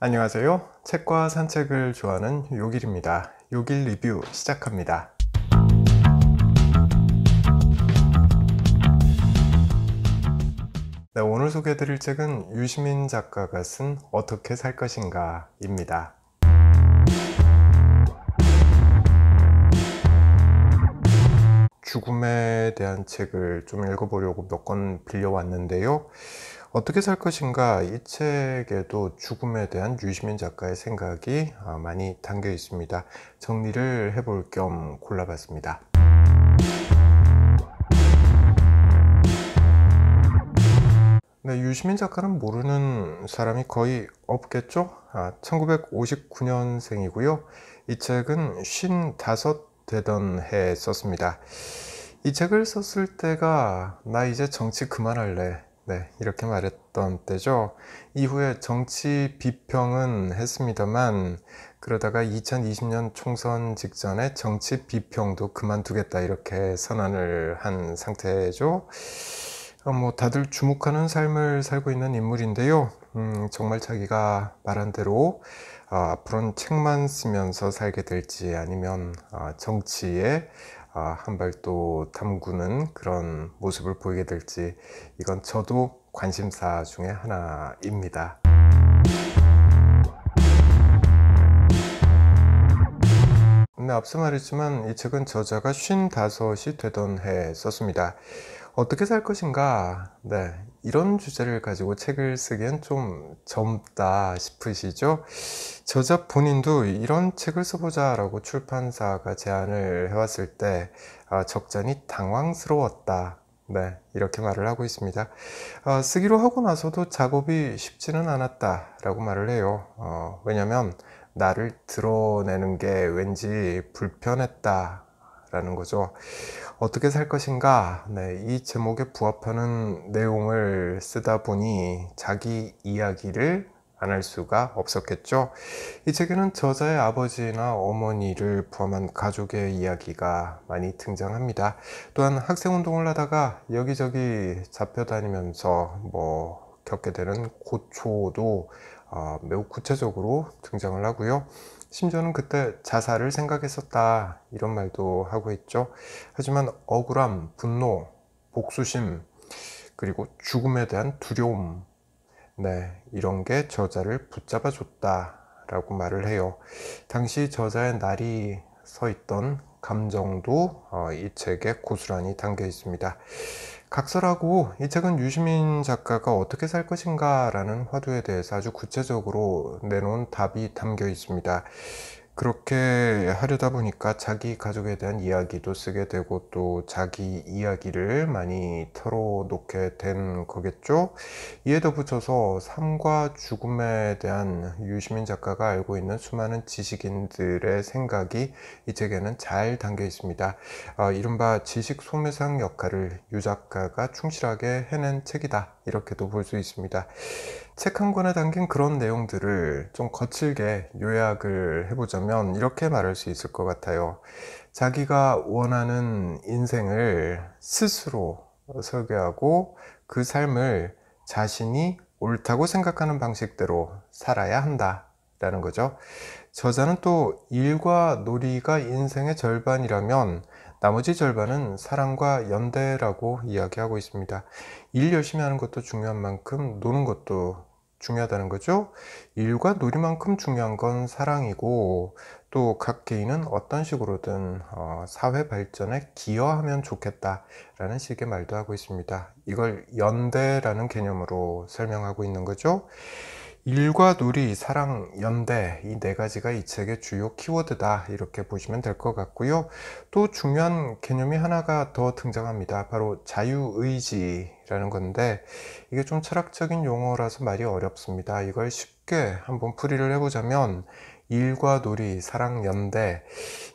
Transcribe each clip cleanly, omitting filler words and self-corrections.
안녕하세요. 책과 산책을 좋아하는 요길입니다. 요길 리뷰 시작합니다. 네, 오늘 소개해드릴 책은 유시민 작가가 쓴 어떻게 살 것인가 입니다. 죽음에 대한 책을 좀 읽어보려고 몇 권 빌려왔는데요. 어떻게 살 것인가, 이 책에도 죽음에 대한 유시민 작가의 생각이 많이 담겨 있습니다. 정리를 해볼 겸 골라봤습니다. 네, 유시민 작가는 모르는 사람이 거의 없겠죠? 1959년생이고요. 이 책은 55 되던 해에 썼습니다. 이 책을 썼을 때가 나 이제 정치 그만할래, 네, 이렇게 말했던 때죠. 이후에 정치 비평은 했습니다만 그러다가 2020년 총선 직전에 정치 비평도 그만두겠다 이렇게 선언을 한 상태죠. 다들 주목하는 삶을 살고 있는 인물인데요. 정말 자기가 말한 대로 앞으로는 책만 쓰면서 살게 될지 아니면 정치에 한 발 또 담그는 그런 모습을 보이게 될지, 이건 저도 관심사 중에 하나입니다. 네, 앞서 말했지만 이 책은 저자가 55이 되던 해에 썼습니다. 어떻게 살 것인가? 네, 이런 주제를 가지고 책을 쓰기엔 좀 젊다 싶으시죠? 저자 본인도 이런 책을 써보자 라고 출판사가 제안을 해왔을 때 적잖이 당황스러웠다, 네, 이렇게 말을 하고 있습니다. 쓰기로 하고 나서도 작업이 쉽지는 않았다 라고 말을 해요. 왜냐면 나를 드러내는 게 왠지 불편했다 라는 거죠. 어떻게 살 것인가? 네, 이 제목에 부합하는 내용을 쓰다 보니 자기 이야기를 안 할 수가 없었겠죠. 이 책에는 저자의 아버지나 어머니를 포함한 가족의 이야기가 많이 등장합니다. 또한 학생운동을 하다가 여기저기 잡혀다니면서 겪게 되는 고초도 매우 구체적으로 등장을 하고요. 심지어는 그때 자살을 생각했었다 이런 말도 하고 있죠. 하지만 억울함, 분노, 복수심, 그리고 죽음에 대한 두려움, 네, 이런 게 저자를 붙잡아 줬다 라고 말을 해요. 당시 저자의 날이 서 있던 감정도 이 책에 고스란히 담겨 있습니다. 각설하고 이 책은 유시민 작가가 어떻게 살 것인가 라는 화두에 대해서 아주 구체적으로 내놓은 답이 담겨 있습니다. 그렇게 하려다 보니까 자기 가족에 대한 이야기도 쓰게 되고 또 자기 이야기를 많이 털어놓게 된 거겠죠. 이에 덧붙여서 삶과 죽음에 대한 유시민 작가가 알고 있는 수많은 지식인들의 생각이 이 책에는 잘 담겨 있습니다. 이른바 지식 소매상 역할을 유 작가가 충실하게 해낸 책이다, 이렇게도 볼 수 있습니다. 책 한 권에 담긴 그런 내용들을 좀 거칠게 요약을 해보자면 이렇게 말할 수 있을 것 같아요. 자기가 원하는 인생을 스스로 설계하고 그 삶을 자신이 옳다고 생각하는 방식대로 살아야 한다 라는 거죠. 저자는 또 일과 놀이가 인생의 절반이라면 나머지 절반은 사랑과 연대라고 이야기하고 있습니다. 일 열심히 하는 것도 중요한 만큼 노는 것도 중요하다는 거죠. 일과 놀이만큼 중요한 건 사랑이고 또 각 개인은 어떤 식으로든 사회 발전에 기여하면 좋겠다라는 식의 말도 하고 있습니다. 이걸 연대라는 개념으로 설명하고 있는 거죠. 일과 놀이, 사랑, 연대, 이 네 가지가 이 책의 주요 키워드다 이렇게 보시면 될 것 같고요. 또 중요한 개념이 하나가 더 등장합니다. 바로 자유의지라는 건데 이게 좀 철학적인 용어라서 말이 어렵습니다. 이걸 쉽게 한번 풀이를 해보자면 일과 놀이, 사랑, 연대,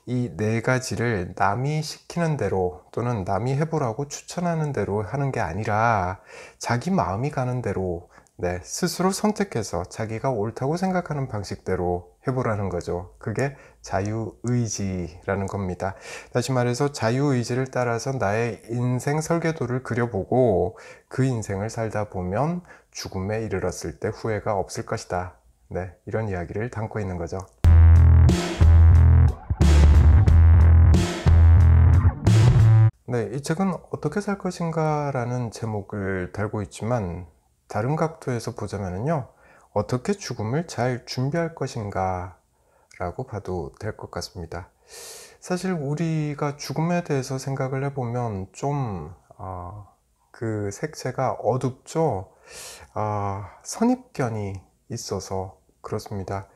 이 네 가지를 남이 시키는 대로 또는 남이 해보라고 추천하는 대로 하는 게 아니라 자기 마음이 가는 대로, 네, 스스로 선택해서 자기가 옳다고 생각하는 방식대로 해보라는 거죠. 그게 자유의지라는 겁니다. 다시 말해서 자유의지를 따라서 나의 인생 설계도를 그려보고 그 인생을 살다 보면 죽음에 이르렀을 때 후회가 없을 것이다 네, 이런 이야기를 담고 있는 거죠. 네, 이 책은 어떻게 살 것인가 라는 제목을 달고 있지만 다른 각도에서 보자면요, 어떻게 죽음을 잘 준비할 것인가 라고 봐도 될 것 같습니다. 사실 우리가 죽음에 대해서 생각을 해보면 좀 그 색채가 어둡죠. 선입견이 있어서 그렇습니다.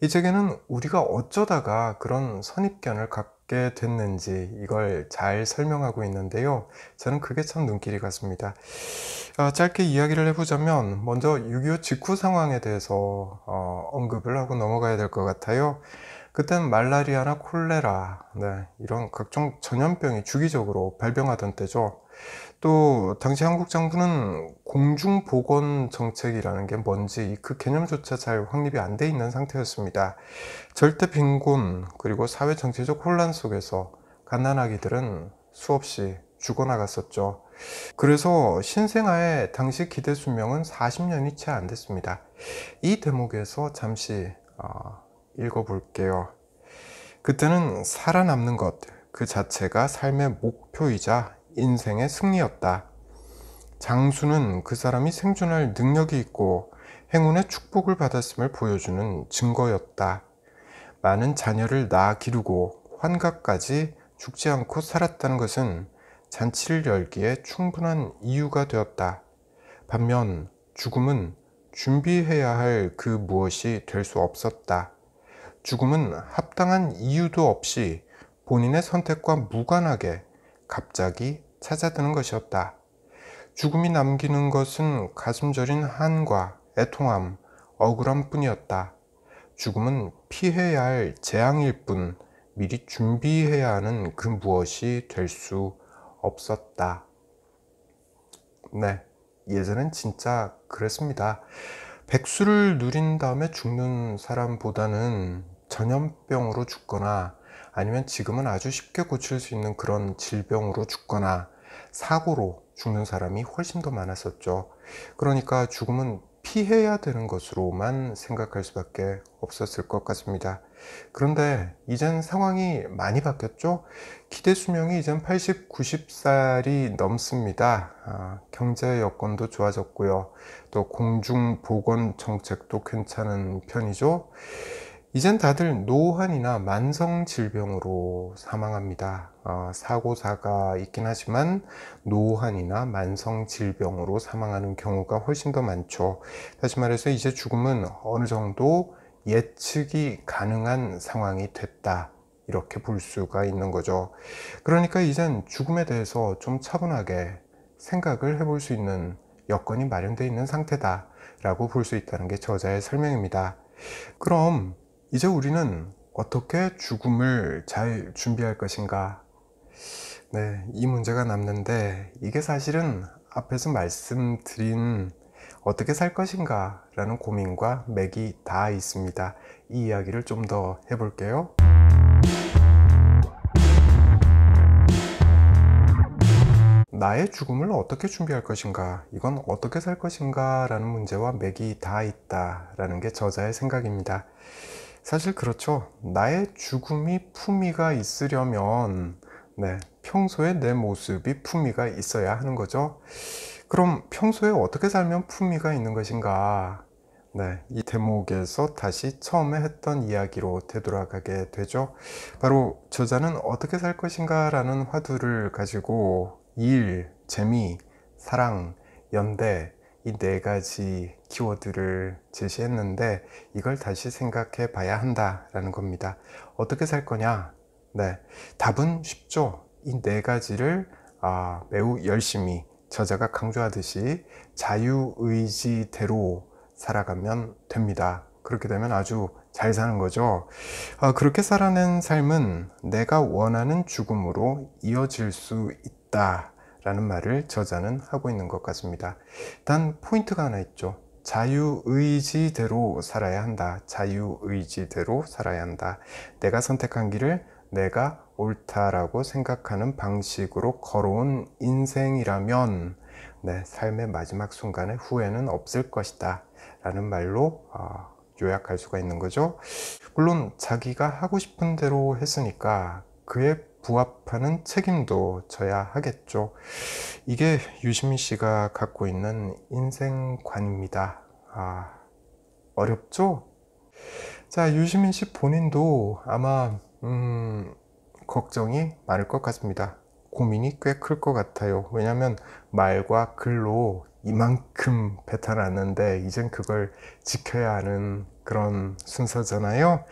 이 책에는 우리가 어쩌다가 그런 선입견을 갖게 됐는지 이걸 잘 설명하고 있는데요. 저는 그게 참 눈길이 갔습니다. 짧게 이야기를 해보자면 먼저 6.25 직후 상황에 대해서 언급을 하고 넘어가야 될 것 같아요. 그땐 말라리아나 콜레라, 네, 이런 각종 전염병이 주기적으로 발병하던 때죠. 또 당시 한국 정부는 공중보건정책이라는 게 뭔지 그 개념조차 잘 확립이 안 돼 있는 상태였습니다. 절대 빈곤 그리고 사회정치적 혼란 속에서 갓난아기들은 수없이 죽어나갔었죠. 그래서 신생아의 당시 기대 수명은 40년이 채 안 됐습니다. 이 대목에서 잠시 읽어볼게요. 그때는 살아남는 것 그 자체가 삶의 목표이자 인생의 승리였다. 장수는 그 사람이 생존할 능력이 있고 행운의 축복을 받았음을 보여주는 증거였다. 많은 자녀를 낳아 기르고 환갑까지 죽지 않고 살았다는 것은 잔치를 열기에 충분한 이유가 되었다. 반면 죽음은 준비해야 할 그 무엇이 될 수 없었다. 죽음은 합당한 이유도 없이 본인의 선택과 무관하게 갑자기 찾아드는 것이었다. 죽음이 남기는 것은 가슴 저린 한과 애통함, 억울함 뿐이었다. 죽음은 피해야 할 재앙일 뿐 미리 준비해야 하는 그 무엇이 될 수 없었다. 네, 예전엔 진짜 그랬습니다. 백수를 누린 다음에 죽는 사람보다는 전염병으로 죽거나 아니면 지금은 아주 쉽게 고칠 수 있는 그런 질병으로 죽거나 사고로 죽는 사람이 훨씬 더 많았었죠. 그러니까 죽음은 피해야 되는 것으로만 생각할 수밖에 없었을 것 같습니다. 그런데 이젠 상황이 많이 바뀌었죠. 기대 수명이 이젠 80, 90살이 넘습니다. 경제 여건도 좋아졌고요. 또 공중보건 정책도 괜찮은 편이죠. 이젠 다들 노환이나 만성질병으로 사망합니다. 사고사가 있긴 하지만 노환이나 만성질병으로 사망하는 경우가 훨씬 더 많죠. 다시 말해서 이제 죽음은 어느 정도 예측이 가능한 상황이 됐다, 이렇게 볼 수가 있는 거죠. 그러니까 이젠 죽음에 대해서 좀 차분하게 생각을 해볼 수 있는 여건이 마련되어 있는 상태다 라고 볼 수 있다는 게 저자의 설명입니다. 그럼 이제 우리는 어떻게 죽음을 잘 준비할 것인가? 네, 이 문제가 남는데 이게 사실은 앞에서 말씀드린 어떻게 살 것인가 라는 고민과 맥이 다 있습니다. 이 이야기를 좀 더 해볼게요. 나의 죽음을 어떻게 준비할 것인가, 이건 어떻게 살 것인가 라는 문제와 맥이 다 있다 라는 게 저자의 생각입니다. 사실 그렇죠. 나의 죽음이 품위가 있으려면 평소에 내 모습이 품위가 있어야 하는 거죠. 그럼 평소에 어떻게 살면 품위가 있는 것인가? 이 대목에서 다시 처음에 했던 이야기로 되돌아가게 되죠. 바로 저자는 어떻게 살 것인가 라는 화두를 가지고 일, 재미, 사랑, 연대, 이 네 가지 키워드를 제시했는데 이걸 다시 생각해 봐야 한다라는 겁니다. 어떻게 살 거냐? 답은 쉽죠. 이 네 가지를 매우 열심히 저자가 강조하듯이 자유의지대로 살아가면 됩니다. 그렇게 되면 아주 잘 사는 거죠. 그렇게 살아낸 삶은 내가 원하는 죽음으로 이어질 수 있다 라는 말을 저자는 하고 있는 것 같습니다. 단 포인트가 하나 있죠. 자유의지대로 살아야 한다. 자유의지대로 살아야 한다. 내가 선택한 길을 내가 옳다라고 생각하는 방식으로 걸어온 인생이라면 삶의 마지막 순간에 후회는 없을 것이다 라는 말로 요약할 수가 있는 거죠. 물론 자기가 하고 싶은 대로 했으니까 그에 부합하는 책임도 져야 하겠죠. 이게 유시민 씨가 갖고 있는 인생관입니다. 어렵죠? 자, 유시민 씨 본인도 아마 걱정이 많을 것 같습니다. 고민이 꽤 클 것 같아요. 왜냐하면 말과 글로 이만큼 뱉어놨는데 이젠 그걸 지켜야 하는 그런 순서잖아요.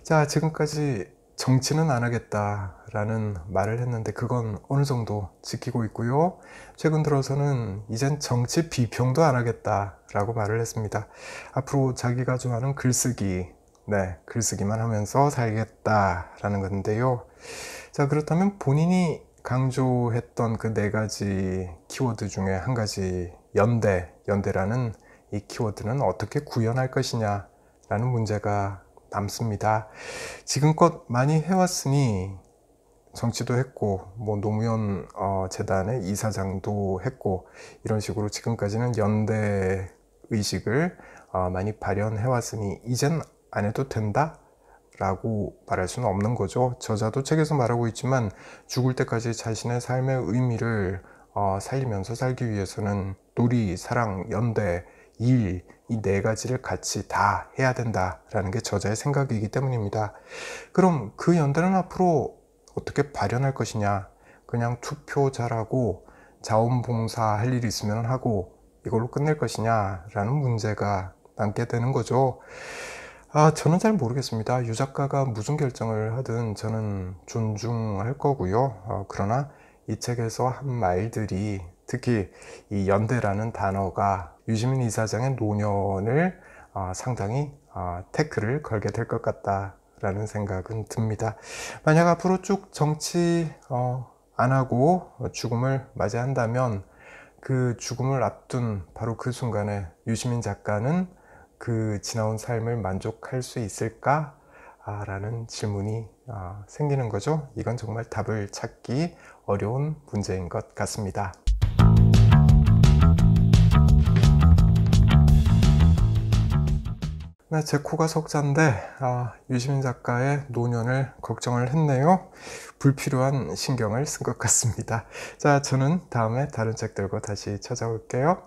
자, 지금까지 정치는 안 하겠다라는 말을 했는데 그건 어느 정도 지키고 있고요. 최근 들어서는 이젠 정치 비평도 안 하겠다라고 말을 했습니다. 앞으로 자기가 좋아하는 글쓰기, 글쓰기만 하면서 살겠다라는 건데요. 자, 그렇다면 본인이 강조했던 그 네 가지 키워드 중에 한 가지 연대라는 이 키워드는 어떻게 구현할 것이냐라는 문제가 남습니다. 지금껏 많이 해왔으니 정치도 했고 뭐 노무현 재단의 이사장도 했고 이런 식으로 지금까지는 연대 의식을 많이 발현해 왔으니 이젠 안 해도 된다? 라고 말할 수는 없는 거죠. 저자도 책에서 말하고 있지만 죽을 때까지 자신의 삶의 의미를 살리면서 살기 위해서는 놀이, 사랑, 연대, 일, 이 네 가지를 같이 다 해야 된다라는 게 저자의 생각이기 때문입니다. 그럼 그 연대는 앞으로 어떻게 발현할 것이냐? 그냥 투표 잘하고 자원봉사 할 일이 있으면 하고 이걸로 끝낼 것이냐? 라는 문제가 남게 되는 거죠. 저는 잘 모르겠습니다. 유 작가가 무슨 결정을 하든 저는 존중할 거고요. 그러나 이 책에서 한 말들이 특히 이 연대라는 단어가 유시민 이사장의 노년을 상당히 태클을 걸게 될 것 같다라는 생각은 듭니다. 만약 앞으로 쭉 정치 안 하고 죽음을 맞이한다면 그 죽음을 앞둔 바로 그 순간에 유시민 작가는 그 지나온 삶을 만족할 수 있을까? 라는 질문이 생기는 거죠. 이건 정말 답을 찾기 어려운 문제인 것 같습니다. 네, 제 코가 석자인데 유시민 작가의 노년을 걱정을 했네요. 불필요한 신경을 쓴 것 같습니다. 자, 저는 다음에 다른 책 들고 다시 찾아올게요.